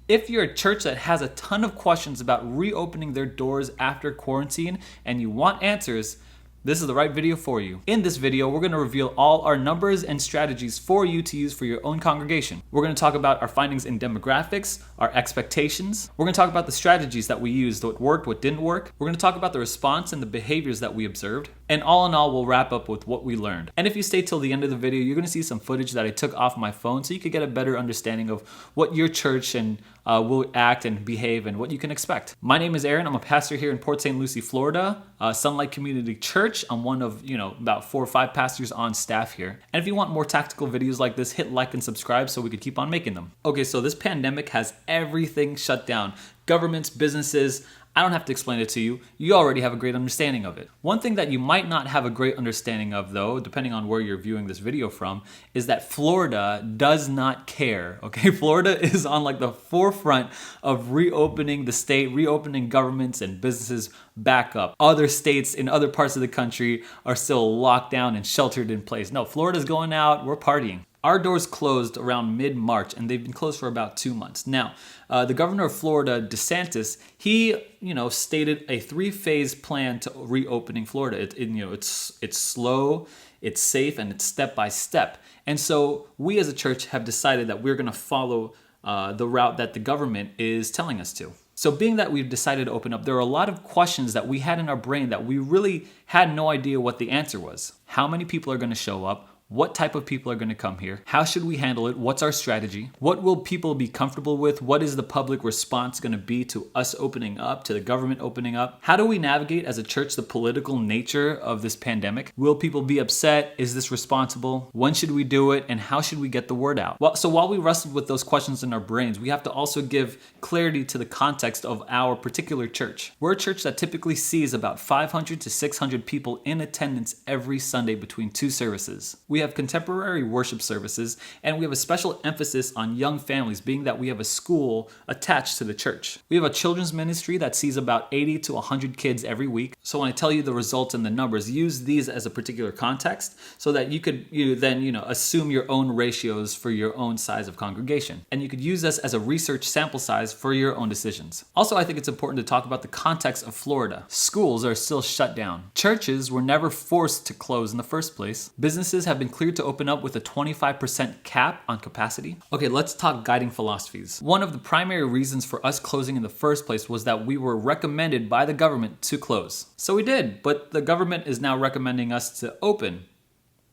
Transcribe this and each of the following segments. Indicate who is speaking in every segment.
Speaker 1: If you're a church that has a ton of questions about reopening their doors after quarantine and you want answers, this is the right video for you. In this video, we're going to reveal all our numbers and strategies for you to use for your own congregation. We're going to talk about our findings in demographics, our expectations. We're going to talk about the strategies that we used, what worked, what didn't work. We're going to talk about the response and the behaviors that we observed. And all in all, we'll wrap up with what we learned. And if you stay till the end of the video, you're going to see some footage that I took off my phone so you could get a better understanding of what your church and will act and behave and what you can expect. My name is Aaron. I'm a pastor here in Port St. Lucie, Florida, Sunlight Community Church. I'm one of, about 4 or 5 pastors on staff here. And if you want more tactical videos like this, hit like and subscribe so we could keep on making them. Okay, so this pandemic has everything shut down. Governments, businesses. I don't have to explain it to you. You already have a great understanding of it. One thing that you might not have a great understanding of, though, depending on where you're viewing this video from, is that Florida does not care. Okay, Florida is on the forefront of reopening the state, reopening governments and businesses back up. Other states in other parts of the country are still locked down and sheltered in place. No, Florida's going out. We're partying. Our doors closed around mid-March, and they've been closed for about 2 months. Now, the governor of Florida, DeSantis, he, stated a 3-phase plan to reopening Florida. It's slow, it's safe, and it's step by step. And so we as a church have decided that we're going to follow the route that the government is telling us to. So being that we've decided to open up, there are a lot of questions that we had in our brain that we really had no idea what the answer was. How many people are going to show up? What type of people are going to come here? How should we handle it? What's our strategy? What will people be comfortable with? What is the public response going to be to us opening up, to the government opening up? How do we navigate as a church the political nature of this pandemic? Will people be upset? Is this responsible? When should we do it? And how should we get the word out? So while we wrestled with those questions in our brains, we have to also give clarity to the context of our particular church. We're a church that typically sees about 500 to 600 people in attendance every Sunday between 2 services. We have contemporary worship services, and we have a special emphasis on young families, being that we have a school attached to the church. We have a children's ministry that sees about 80 to 100 kids every week. So when I tell you the results and the numbers, use these as a particular context so that you could then assume your own ratios for your own size of congregation. And you could use this as a research sample size for your own decisions. Also, I think it's important to talk about the context of Florida. Schools are still shut down. Churches were never forced to close in the first place. Businesses have been cleared to open up with a 25% cap on capacity. Okay, let's talk guiding philosophies. One of the primary reasons for us closing in the first place was that we were recommended by the government to close. So we did, but the government is now recommending us to open.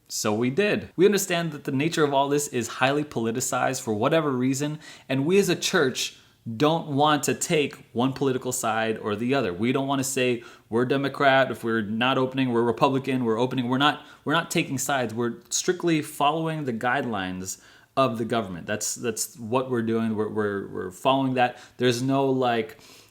Speaker 1: So we did. We understand that the nature of all this is highly politicized for whatever reason, and we as a church don't want to take one political side or the other. We don't want to say we're Democrat, if we're not opening, we're Republican, we're opening. We're not taking sides. We're strictly following the guidelines of the government. That's what we're doing. We're following that. There's no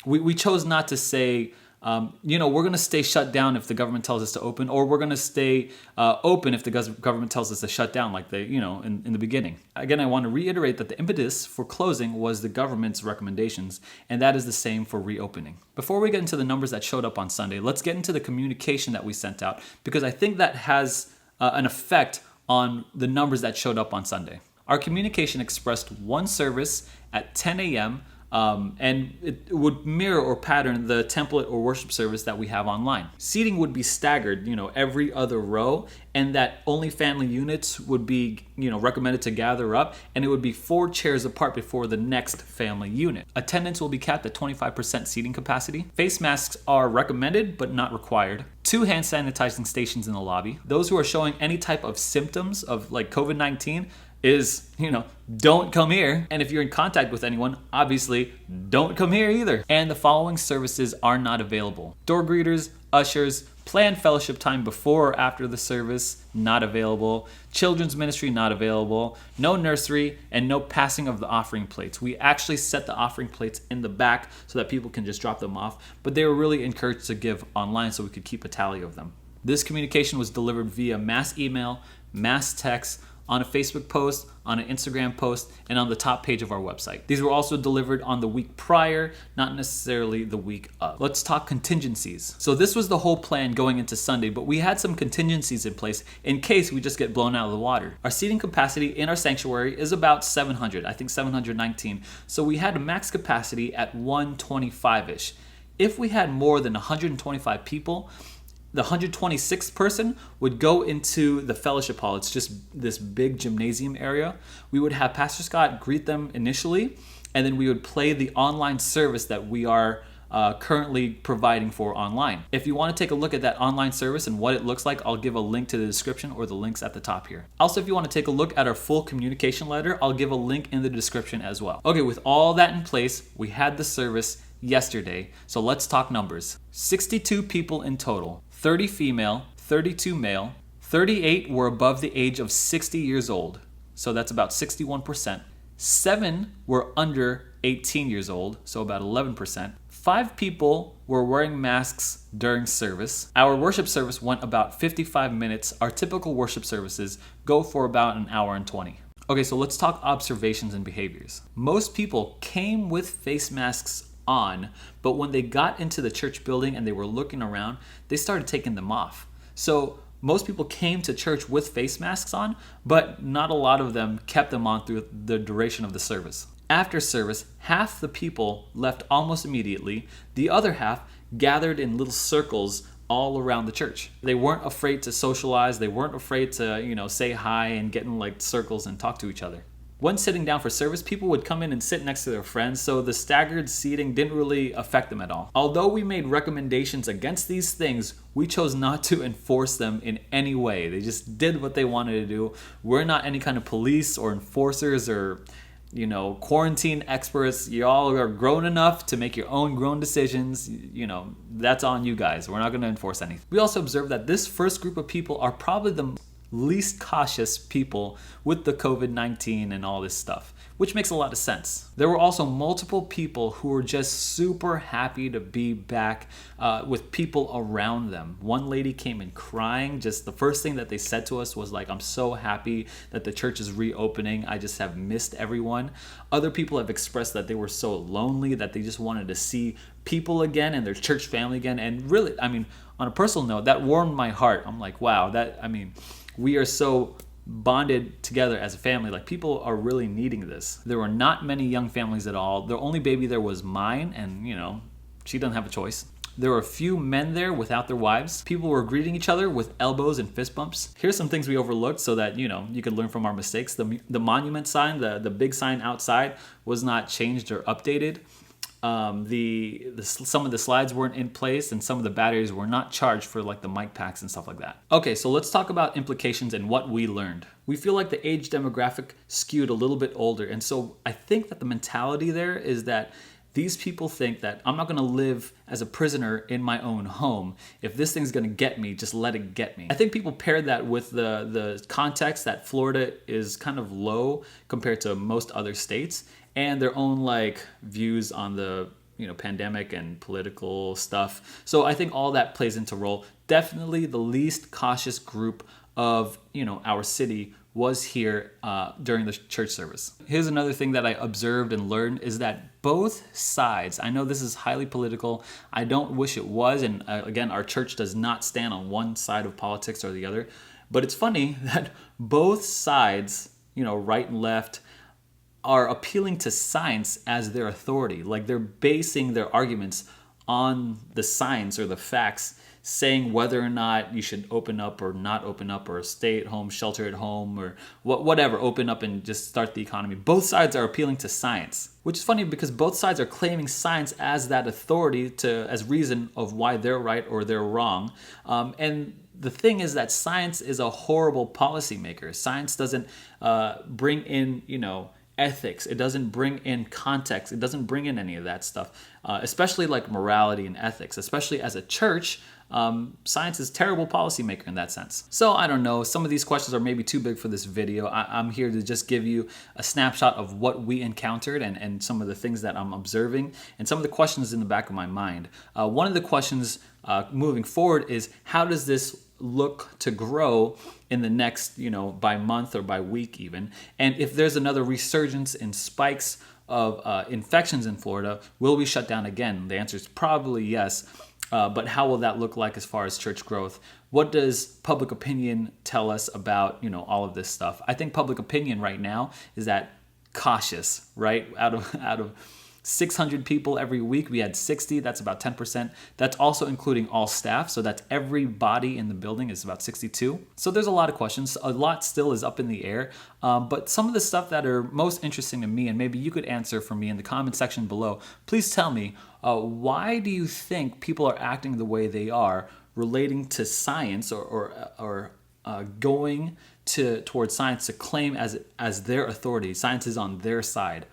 Speaker 1: we chose not to say we're going to stay shut down if the government tells us to open, or we're going to stay open if the government tells us to shut down, in the beginning. Again, I want to reiterate that the impetus for closing was the government's recommendations, and that is the same for reopening. Before we get into the numbers that showed up on Sunday, let's get into the communication that we sent out, because I think that has an effect on the numbers that showed up on Sunday. Our communication expressed one service at 10 a.m., and it would mirror or pattern the template or worship service that we have online. Seating would be staggered, every other row, and that only family units would be, recommended to gather up, and it would be 4 chairs apart before the next family unit. Attendance will be capped at 25% seating capacity. Face masks are recommended, but not required. 2 hand sanitizing stations in the lobby. Those who are showing any type of symptoms of COVID-19 is, don't come here. And if you're in contact with anyone, obviously don't come here either. And the following services are not available: door greeters, ushers, planned fellowship time before or after the service, not available; children's ministry, not available; no nursery, and no passing of the offering plates. We actually set the offering plates in the back so that people can just drop them off, but they were really encouraged to give online so we could keep a tally of them. This communication was delivered via mass email, mass text, on a Facebook post, on an Instagram post, and on the top page of our website. These were also delivered on the week prior, not necessarily the week of. Let's talk contingencies. So this was the whole plan going into Sunday, but we had some contingencies in place in case we just get blown out of the water. Our seating capacity in our sanctuary is about 700, I think 719. So we had a max capacity at 125-ish. If we had more than 125 people, the 126th person would go into the fellowship hall. It's just this big gymnasium area. We would have Pastor Scott greet them initially, and then we would play the online service that we are currently providing for online. If you want to take a look at that online service and what it looks like, I'll give a link to the description or the links at the top here. Also, if you want to take a look at our full communication letter, I'll give a link in the description as well. Okay, with all that in place, we had the service yesterday. So let's talk numbers. 62 people in total, 30 female, 32 male, 38 were above the age of 60 years old. So that's about 61%. 7 were under 18 years old, so about 11%. 5 people were wearing masks during service. Our worship service went about 55 minutes. Our typical worship services go for about an hour and 20. Okay, so let's talk observations and behaviors. Most people came with face masks on, but when they got into the church building and they were looking around, they started taking them off. So most people came to church with face masks on, but not a lot of them kept them on through the duration of the service. After service, half the people left almost immediately. The other half gathered in little circles all around the church. They weren't afraid to socialize. They weren't afraid to, say hi and get in like circles and talk to each other. When sitting down for service, people would come in and sit next to their friends, so the staggered seating didn't really affect them at all. Although we made recommendations against these things, we chose not to enforce them in any way. They just did what they wanted to do. We're not any kind of police or enforcers or quarantine experts. You all are grown enough to make your own grown decisions. That's on you guys. We're not going to enforce anything. We also observed that this first group of people are probably the least cautious people with the COVID-19 and all this stuff, which makes a lot of sense. There were also multiple people who were just super happy to be back with people around them. One lady came in crying. Just the first thing that they said to us was like, "I'm so happy that the church is reopening. I just have missed everyone." Other people have expressed that they were so lonely that they just wanted to see people again and their church family again. And really, on a personal note, that warmed my heart. I'm like, wow, we are so bonded together as a family. Like, people are really needing this. There were not many young families at all. The only baby there was mine, and she doesn't have a choice. There were a few men there without their wives. People were greeting each other with elbows and fist bumps. Here's some things we overlooked so that you could learn from our mistakes. The monument sign, the big sign outside, was not changed or updated. Some of the slides weren't in place, and some of the batteries were not charged for like the mic packs and stuff like that. Okay, so let's talk about implications and what we learned. We feel like the age demographic skewed a little bit older, and so I think that the mentality there is that these people think that I'm not going to live as a prisoner in my own home. If this thing's going to get me, just let it get me. I think people paired that with the context that Florida is kind of low compared to most other states, and their own views on the pandemic and political stuff. So I think all that plays into role. Definitely the least cautious group of our city was here during the church service. Here's another thing that I observed and learned is that both sides, I know this is highly political, I don't wish it was, and again, our church does not stand on one side of politics or the other, but it's funny that both sides, right and left, are appealing to science as their authority. Like, they're basing their arguments on the science or the facts, saying whether or not you should open up or not open up, or stay at home, shelter at home, or whatever, open up and just start the economy. Both sides are appealing to science, which is funny because both sides are claiming science as that authority as reason of why they're right or they're wrong. And the thing is that science is a horrible policymaker. Science doesn't bring in, ethics. It doesn't bring in context. It doesn't bring in any of that stuff, especially like morality and ethics. Especially as a church, science is terrible policymaker in that sense. So I don't know. Some of these questions are maybe too big for this video. I'm here to just give you a snapshot of what we encountered and some of the things that I'm observing and some of the questions in the back of my mind. One of the questions moving forward is, how does this look to grow in the next, by month or by week even? And if there's another resurgence in spikes of infections in Florida, will we shut down again? The answer is probably yes. But how will that look like as far as church growth? What does public opinion tell us about, all of this stuff? I think public opinion right now is that cautious, right? Out of 600 people every week, we had 60. That's about 10%. That's also including all staff. So that's everybody in the building is about 62. So there's a lot of questions. A lot still is up in the air. But some of the stuff that are most interesting to me, and maybe you could answer for me in the comment section below, please tell me, why do you think people are acting the way they are relating to science or going towards science to claim as their authority? Science is on their side.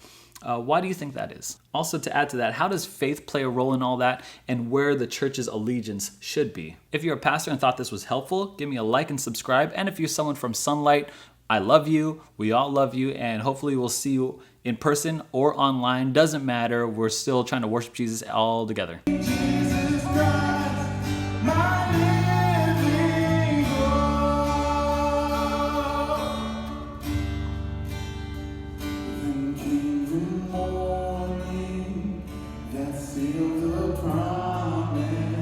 Speaker 1: Why do you think that is? Also, to add to that, how does faith play a role in all that, and where the church's allegiance should be? If you're a pastor and thought this was helpful, give me a like and subscribe. And if you're someone from Sunlight, I love you. We all love you. And hopefully we'll see you in person or online. Doesn't matter. We're still trying to worship Jesus all together.
Speaker 2: Jesus Christ, my living hope. Then came the morning that sealed the promise.